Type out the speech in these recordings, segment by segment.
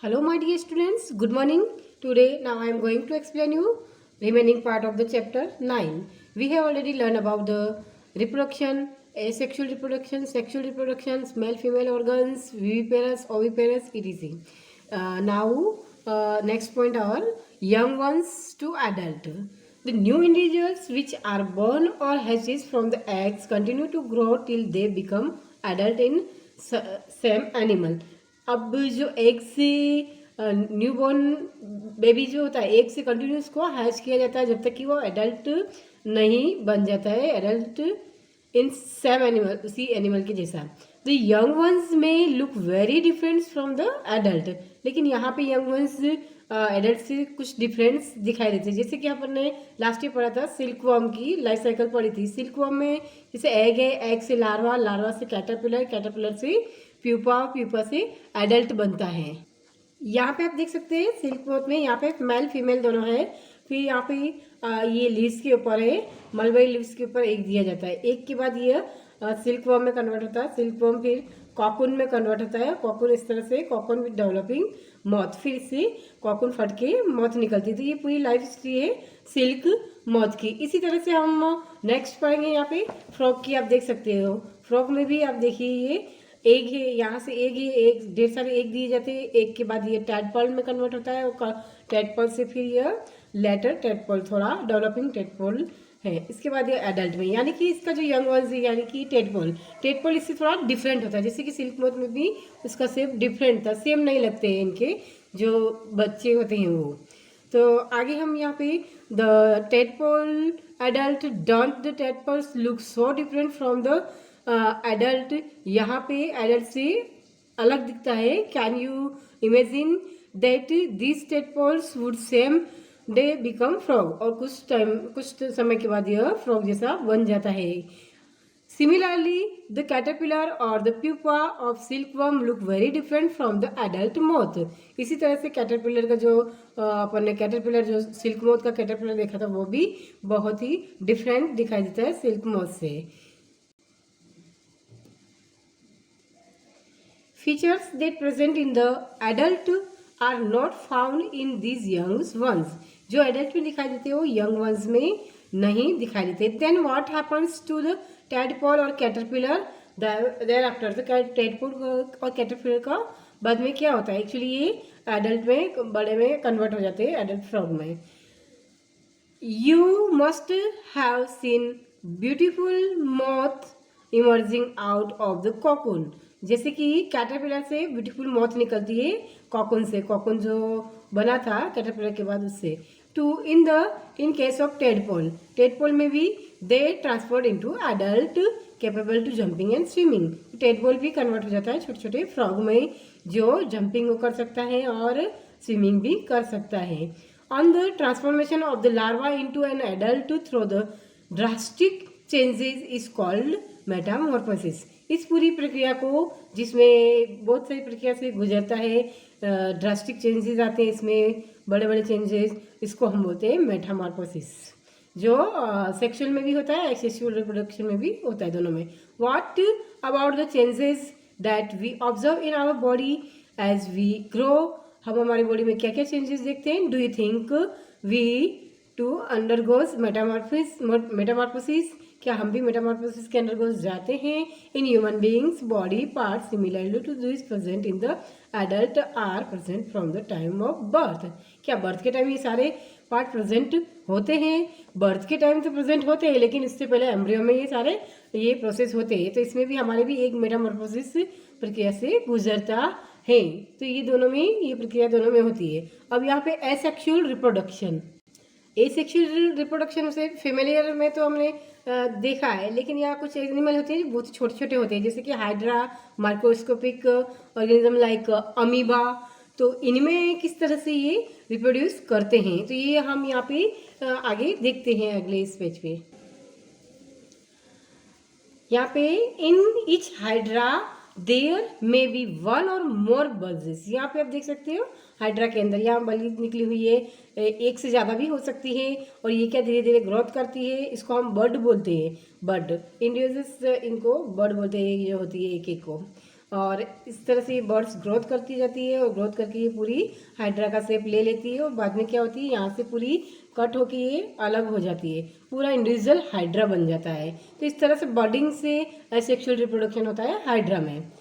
Hello my dear students, good morning. Today now I am going to explain you remaining part of the chapter 9. We have already learned about the reproduction, asexual reproduction, sexual reproduction, male female organs, viviparous, oviparous, etc. Now next point are young ones to adult. The new individuals which are born or hatches from the eggs continue to grow till they become adult in same animal. अब जो एक से new born baby जो होता है एक से continue उसको हैच किया जाता है जब तक कि वो एडल्ट नहीं बन जाता है एडल्ट इन सेम एनिमल उसी एनिमल के जैसा. द यंग वंस में look very different from the adult. लेकिन यहाँ पे यंग वंस एडल्ट से कुछ डिफरेंस दिखाई देते हैं. जैसे कि अपन ने लास्ट ईयर पढ़ा था सिल्क वर्म की लाइफ साइकिल पढ़ी थी. सिल्क वर्म में जैसे एग है, एग से लार्वा, लार्वा से कैटरपिलर, कैटरपिलर से प्यूपा, प्यूपा से एडल्ट बनता है. यहाँ पे आप देख सकते हैं सिल्क मोथ में यहाँ पे मेल फीमेल दोनों है. फिर यहाँ पे ये लीव्स के ऊपर है, मलबरी लीव्स के ऊपर एक दिया जाता है. एक के बाद ये सिल्क वर्म में कन्वर्ट होता है. सिल्क वर्म फिर कॉकून में कन्वर्ट होता है. कॉकून इस तरह से कॉकून विद डेवलपिंग मॉथ. फिर इससे कॉकून फट के मॉथ निकलती है. तो ये पूरी लाइफ हिस्ट्री है सिल्क मॉथ की. इसी तरह से हम नेक्स्ट पढ़ेंगे यहाँ पे फ्रॉग की. आप देख सकते हो फ्रॉग में भी आप देखिए ये एग है, यहाँ से एग है, एक ढेर सारे एग दिए जाते हैं. एग के बाद ये टैडपॉल में कन्वर्ट होता है और टैडपॉल से फिर यह लेटर टैडपॉल थोड़ा डेवलपिंग टैडपॉल है. इसके बाद ये एडल्ट में यानी कि इसका जो यंग वंस है यानी कि टेडपॉल इससे थोड़ा डिफरेंट होता है. जैसे कि सिल्क मोथ में भी उसका शेप डिफरेंट था, सेम नहीं लगते हैं इनके जो बच्चे होते हैं वो. तो आगे हम यहाँ पे the tadpole adult don't the tadpoles look so different from the adult. यहाँ पे एडल्ट से अलग दिखता है. Can you imagine that this tadpoles would same day become frog. और कुछ समय के बाद यह फ्रॉग जैसा बन जाता है. सिमिलरली द कैटरपिलर और the pupa of silkworm look very different from the adult moth. इसी तरह से कैटरपिलर का जो अपन ने कैटरपिलर जो सिल्क मोथ का कैटरपिलर देखा था वो भी बहुत ही डिफरेंट दिखाई देता है सिल्क मोथ से. Features that present in the adult are not found in these young ones. जो एडल्ट में दिखाई देते हैं वो यंग वंस में नहीं दिखाई देते. Then what happens to the tadpole और caterpillar thereafter? तो tadpole और caterpillar का बाद में क्या होता है? एक्चुअली ये एडल्ट में बड़े में कन्वर्ट हो जाते हैं एडल्ट फ्रॉग में. You must have seen beautiful moth emerging out of the cocoon. जैसे कि कैटरपिलर से ब्यूटीफुल मॉथ निकलती है कॉकून से, कॉकून जो बना था कैटरपिलर के बाद उससे. To in case of tadpole में भी they transferred into adult capable to jumping and swimming. Tadpole भी कन्वर्ट हो जाता है छोटे छोटे फ्रॉग में जो जंपिंग कर सकता है और स्विमिंग भी कर सकता है. On the transformation of the larva into an adult through the drastic changes is called Metamorphosis. इस पूरी प्रक्रिया को जिसमें बहुत सारी प्रक्रिया से गुजरता है, ड्रास्टिक चेंजेस आते हैं इसमें, बड़े बड़े चेंजेस, इसको हम बोलते हैं मेटामॉर्फोसिस. जो सेक्सुअल में भी होता है, एसेक्सुअल रिप्रोडक्शन में भी होता है, दोनों में. What about the changes that we observe in our body as we grow. हम हमारी बॉडी में क्या क्या चेंजेस देखते हैं. Do you think we too undergoes metamorphosis. क्या हम भी मेटामॉर्फोसिस के अंडरगोज जाते हैं. In human beings body part similarly to this present in the adult are present from the time of birth. क्या बर्थ के टाइम ये सारे पार्ट प्रेजेंट होते हैं. बर्थ के टाइम तो प्रेजेंट होते हैं लेकिन इससे पहले एम्ब्रियो में ये प्रोसेस होते हैं. तो इसमें भी हमारे भी एक मेटामॉर्फोसिस प्रक्रिया से गुजरता है. तो ये दोनों में ये प्रक्रिया दोनों में होती है. अब यहाँ पे एसेक्सुअल रिप्रोडक्शन. एसेक्सुअल रिप्रोडक्शन से फेमिलियर में तो हमने देखा है, लेकिन यहाँ कुछ एनिमल होते हैं जो बहुत छोटे छोटे होते हैं जैसे कि hydra, microscopic organism like amoeba. तो इनमें किस तरह से ये रिप्रोड्यूस करते हैं तो ये हम यहाँ पे आगे देखते हैं अगले इस पेज पे. यहाँ पे in each hydra there may be one और मोर बल्जेस. यहाँ पे आप देख सकते हो हाइड्रा के अंदर यहाँ बली निकली हुई है, एक से ज़्यादा भी हो सकती है. और ये क्या धीरे धीरे ग्रोथ करती है, इसको हम बर्ड बोलते हैं. बर्ड इंडिविजुअल्स इनको बर्ड बोलते हैं, ये होती है एक एक को. और इस तरह से बर्ड्स ग्रोथ करती जाती है और ग्रोथ करके ये पूरी हाइड्रा का शेप ले लेती है और बाद में क्या होती है, यहाँ से पूरी कट होके ये अलग हो जाती है, पूरा इंडिविजुअल हाइड्रा बन जाता है। तो इस तरह से बर्डिंग से एसेक्सुअल रिप्रोडक्शन होता है हाइड्रा में।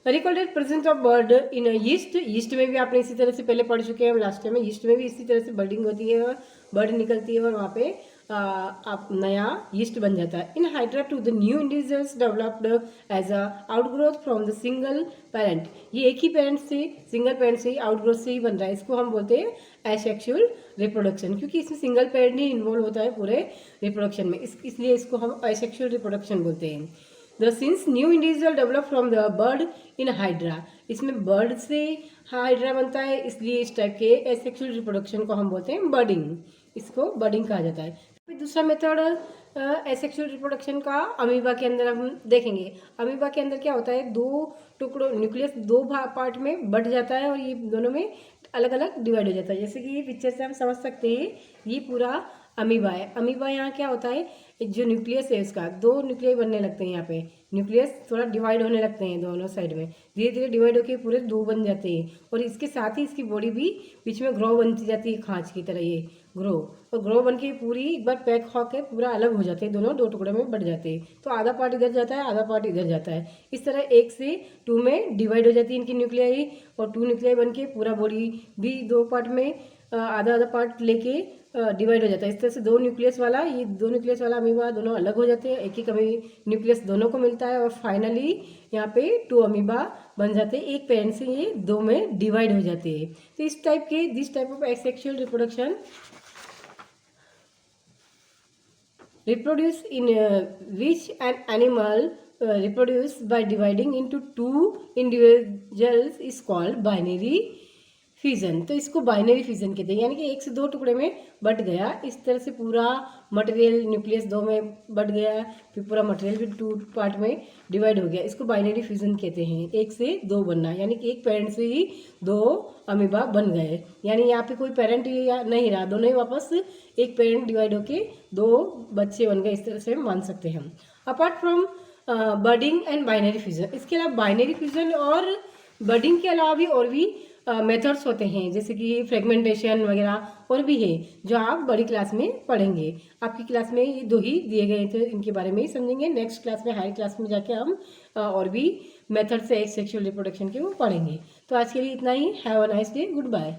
Recorded presence of bird in yeast, yeast में भी आपने इसी तरह से पहले पढ़ चुके हैं लास्ट टाइम में, यीस्ट में भी इसी तरह से बर्डिंग होती है और बर्ड निकलती है और वहाँ पे आप नया यीस्ट बन जाता है। In hydra too the new individuals developed as a outgrowth from the single parent, ये एक ही पेरेंट से, सिंगल पेरेंट से ही आउटग्रोथ से ही बन रहा है। इसको हम बोलते हैं एसेक्सुअल रिप्रोडक्शन, क्योंकि इसमें सिंगल पेरेंट ही इन्वॉल्व होता है पूरे रिप्रोडक्शन में, इसलिए इसको हम एसेक्सुअल रिप्रोडक्शन बोलते हैं। The sins new individual develop from the bird in hydra, इसमें बर्ड से हाइड्रा बनता है, इसलिए इस टाइप के एसेक्सुअल रिप्रोडक्शन को हम बोलते हैं बर्डिंग, इसको बर्डिंग कहा जाता है। फिर दूसरा मेथड एसेक्सुअल रिप्रोडक्शन का अमीबा के अंदर हम देखेंगे। अमीबा के अंदर क्या होता है, दो टुकड़ों, न्यूक्लियस दो पार्ट में बट जाता है और ये दोनों में अलग अलग डिवाइड हो जाता है। जैसे कि ये पिक्चर से हम समझ सकते हैं ये पूरा अमीबा है। अमीबा यहाँ क्या होता है, जो न्यूक्लियस है उसका दो न्यूक्लियस बनने लगते हैं, यहाँ पे न्यूक्लियस थोड़ा डिवाइड होने लगते हैं दोनों साइड में, धीरे धीरे डिवाइड होकर पूरे दो बन जाते हैं और इसके साथ ही इसकी बॉडी भी बीच में ग्रो बनती जाती है, खांच की तरह ये ग्रो, और ग्रो बन के पूरी एक बार पैक होकर पूरा अलग हो जाते हैं, दोनों दो टुकड़े में बढ़ जाते हैं। तो आधा पार्ट इधर जाता है, आधा पार्ट इधर जाता है, इस तरह 1 से 2 में डिवाइड हो जाती है इनकी न्यूक्लियाई, और 2 न्यूक्लियाई बन के पूरा बॉडी भी 2 पार्ट में आधा आधा पार्ट लेके डिवाइड हो जाता है। इस तरह से दो न्यूक्लियस वाला, ये दो न्यूक्लियस वाला अमीबा दोनों अलग हो जाते हैं, एक एक न्यूक्लियस दोनों को मिलता है और फाइनली यहाँ पे 2 अमीबा बन जाते हैं, एक पेरेंट से ये 2 में डिवाइड हो जाते हैं। तो इस टाइप के this type of asexual reproduction reproduce in which an animal reproduce by dividing into 2 individuals is called binary fission. तो इसको बाइनरी फिजन कहते हैं, यानी कि 1 से 2 टुकड़े में बट गया, इस तरह से पूरा मटेरियल न्यूक्लियस 2 में बट गया, फिर पूरा मटेरियल भी 2 पार्ट में डिवाइड हो गया, इसको बाइनरी फिजन कहते हैं। 1 से 2 बनना, यानी कि एक पेरेंट से ही 2 अमीबा बन गए, यानी यहाँ पे कोई पेरेंट नहीं रहा, दोनों ही वापस एक पेरेंट डिवाइड होके 2 बच्चे बन गए, इस तरह से मान सकते हैं हम। Apart from budding and binary fusion, इसके अलावा बाइनरी फ्यूजन और बर्डिंग के अलावा भी और भी मेथड्स होते हैं, जैसे कि फ्रेगमेंटेशन वगैरह और भी है जो आप बड़ी क्लास में पढ़ेंगे। आपकी क्लास में ये 2 ही दिए गए थे, इनके बारे में ही समझेंगे। नेक्स्ट क्लास में, हायर क्लास में जाके हम और भी मेथड्स है सेक्सुअल रिप्रोडक्शन के वो पढ़ेंगे। तो आज के लिए इतना ही। Have a nice day, good bye.